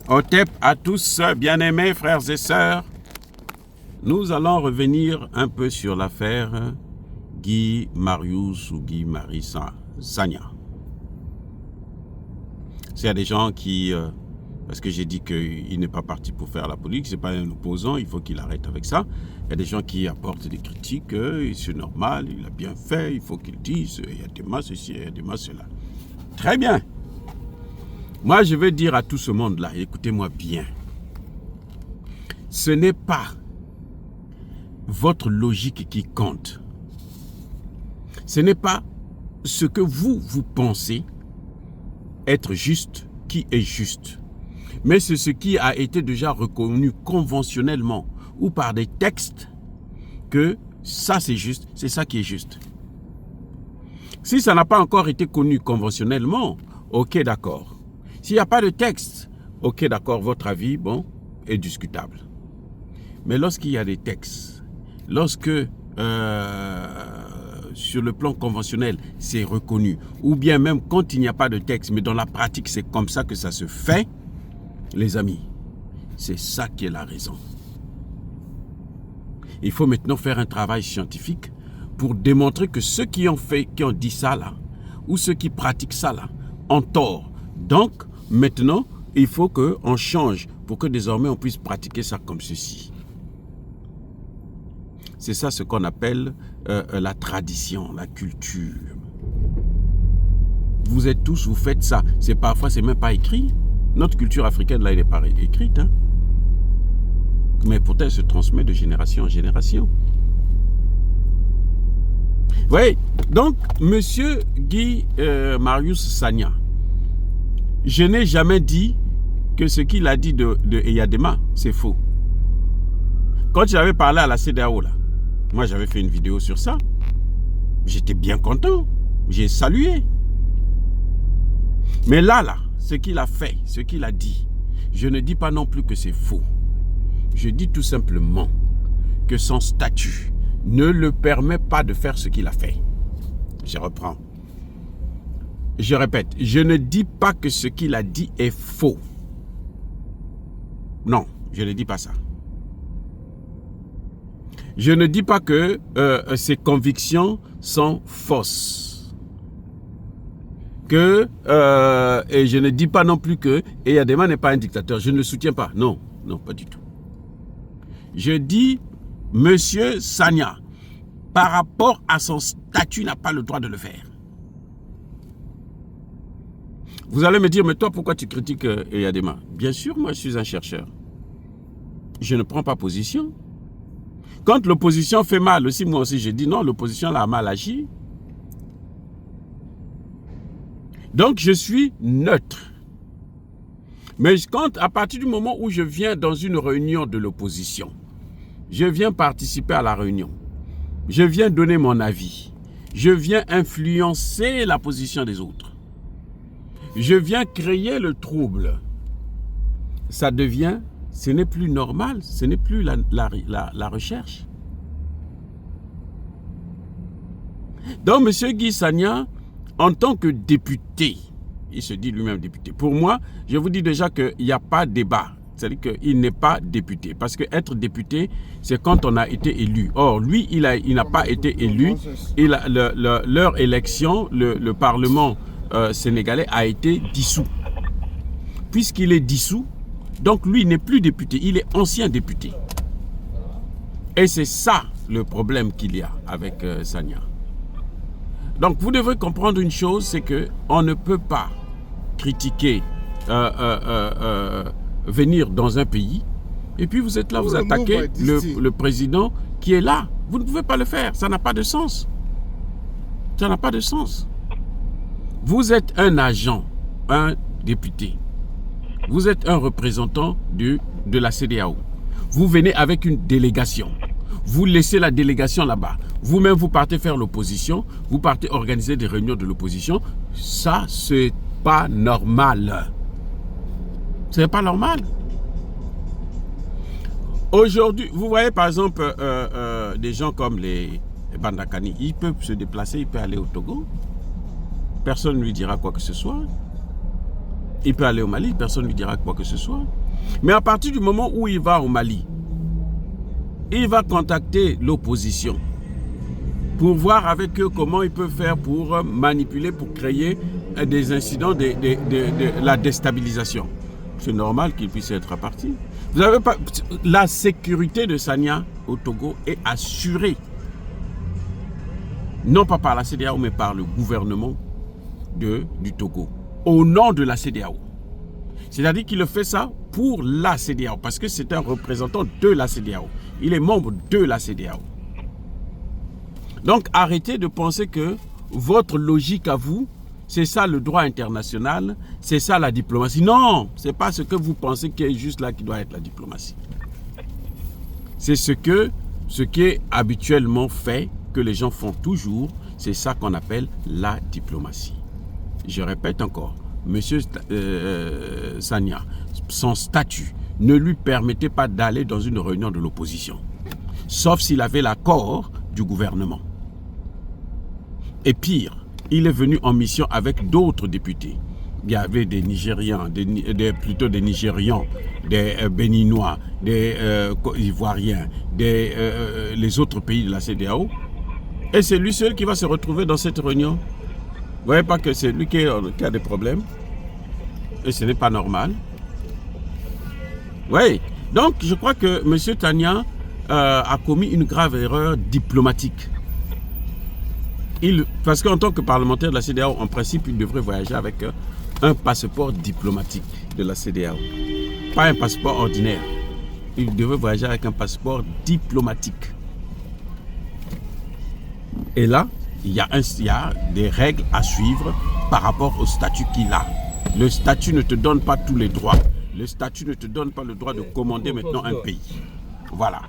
Otep à tous, bien-aimés frères et sœurs. Nous allons revenir un peu sur l'affaire Guy Marius ou Guy Marius Sagna. Il y a des gens qui, parce que j'ai dit qu'il n'est pas parti pour faire la politique, c'est pas un opposant, il faut qu'il arrête avec ça. Il y a des gens qui apportent des critiques, c'est normal, il a bien fait, il faut qu'il dise, il y a des masses ceci, il y a des masses cela. Très bien. Moi, je vais dire à tout ce monde-là, écoutez-moi bien. Ce n'est pas votre logique qui compte. Ce n'est pas ce que vous pensez être juste qui est juste. Mais c'est ce qui a été déjà reconnu conventionnellement ou par des textes que ça c'est juste, c'est ça qui est juste. Si ça n'a pas encore été connu conventionnellement, ok d'accord. S'il n'y a pas de texte, ok d'accord, votre avis, bon, est discutable. Mais lorsqu'il y a des textes, lorsque sur le plan conventionnel, c'est reconnu, ou bien même quand il n'y a pas de texte, mais dans la pratique, c'est comme ça que ça se fait, les amis, c'est ça qui est la raison. Il faut maintenant faire un travail scientifique pour démontrer que ceux qui ont dit ça là, ou ceux qui pratiquent ça là, ont tort. Donc, maintenant, il faut qu'on change pour que désormais on puisse pratiquer ça comme ceci. C'est ça ce qu'on appelle la tradition, la culture. Vous êtes tous, vous faites ça. Parfois, c'est même pas écrit. Notre culture africaine, là, elle n'est pas écrite. Hein? Mais pourtant, elle se transmet de génération en génération. Oui, donc, monsieur Guy Marius Sagna, je n'ai jamais dit que ce qu'il a dit de Eyadema, c'est faux. Quand j'avais parlé à la CEDEAO, là, moi j'avais fait une vidéo sur ça, j'étais bien content, j'ai salué. Mais là, ce qu'il a fait, ce qu'il a dit, je ne dis pas non plus que c'est faux. Je dis tout simplement que son statut ne le permet pas de faire ce qu'il a fait. Je reprends. Je répète, je ne dis pas que ce qu'il a dit est faux. Non, je ne dis pas ça. Je ne dis pas que ses convictions sont fausses. Et je ne dis pas non plus que Eyadema n'est pas un dictateur. Je ne le soutiens pas. Non, non, pas du tout. Je dis, monsieur Sagna, par rapport à son statut, n'a pas le droit de le faire. Vous allez me dire, mais toi, pourquoi tu critiques Eyadema? Bien sûr, moi, je suis un chercheur. Je ne prends pas position. Quand l'opposition fait mal aussi, moi aussi, je dis non, l'opposition a mal agi. Donc, je suis neutre. Mais à partir du moment où je viens dans une réunion de l'opposition, je viens participer à la réunion, je viens donner mon avis, je viens influencer la position des autres, je viens créer le trouble, ça devient... Ce n'est plus normal, ce n'est plus la recherche. Donc, M. Guy Sagna, en tant que député, il se dit lui-même député. Pour moi, je vous dis déjà qu'il n'y a pas de débat. C'est-à-dire qu'il n'est pas député. Parce qu'être député, c'est quand on a été élu. Or, lui, il n'a pas été élu. Leur élection, le Parlement sénégalais a été dissous. Puisqu'il est dissous, donc lui n'est plus député, il est ancien député. Et c'est ça le problème qu'il y a avec Sagna. Donc vous devez comprendre une chose, c'est qu'on ne peut pas critiquer, venir dans un pays, et puis vous êtes là, vous attaquez le président qui est là. Vous ne pouvez pas le faire, ça n'a pas de sens. Ça n'a pas de sens. Vous êtes un agent, un député. Vous êtes un représentant de la CEDEAO. Vous venez avec une délégation. Vous laissez la délégation là-bas. Vous-même, vous partez faire l'opposition. Vous partez organiser des réunions de l'opposition. Ça, c'est pas normal. C'est pas normal. Aujourd'hui, vous voyez par exemple des gens comme les Bandakani. Ils peuvent se déplacer, ils peuvent aller au Togo. Personne ne lui dira quoi que ce soit. Il peut aller au Mali, personne ne lui dira quoi que ce soit. Mais à partir du moment où il va au Mali, il va contacter l'opposition pour voir avec eux comment il peut faire pour manipuler, pour créer des incidents de la déstabilisation. C'est normal qu'il puisse être parti. Vous avez pas, la sécurité de Sagna au Togo est assurée. Non pas par la CEDEAO, mais par le gouvernement du Togo. Au nom de la CEDEAO. C'est-à-dire qu'il fait ça pour la CEDEAO, parce que c'est un représentant de la CEDEAO. Il est membre de la CEDEAO. Donc arrêtez de penser que votre logique à vous, c'est ça le droit international, c'est ça la diplomatie. Non, ce n'est pas ce que vous pensez qui est juste là qui doit être la diplomatie. C'est ce qui est habituellement fait, que les gens font toujours, c'est ça qu'on appelle la diplomatie. Je répète encore, Monsieur Sagna, son statut ne lui permettait pas d'aller dans une réunion de l'opposition, sauf s'il avait l'accord du gouvernement. Et pire, il est venu en mission avec d'autres députés. Il y avait des Nigérians, plutôt des Nigérians, des Béninois, des Ivoiriens, les autres pays de la CEDEAO. Et c'est lui seul qui va se retrouver dans cette réunion. Vous ne voyez pas que c'est lui qui a des problèmes? Et ce n'est pas normal. Oui. Donc, je crois que M. Tania a commis une grave erreur diplomatique. Parce qu'en tant que parlementaire de la CEDEAO, en principe, il devrait voyager avec un passeport diplomatique de la CEDEAO. Pas un passeport ordinaire. Il devait voyager avec un passeport diplomatique. Et là, il y a des règles à suivre par rapport au statut qu'il a. Le statut ne te donne pas tous les droits. Le statut ne te donne pas le droit de commander maintenant un pays. Voilà.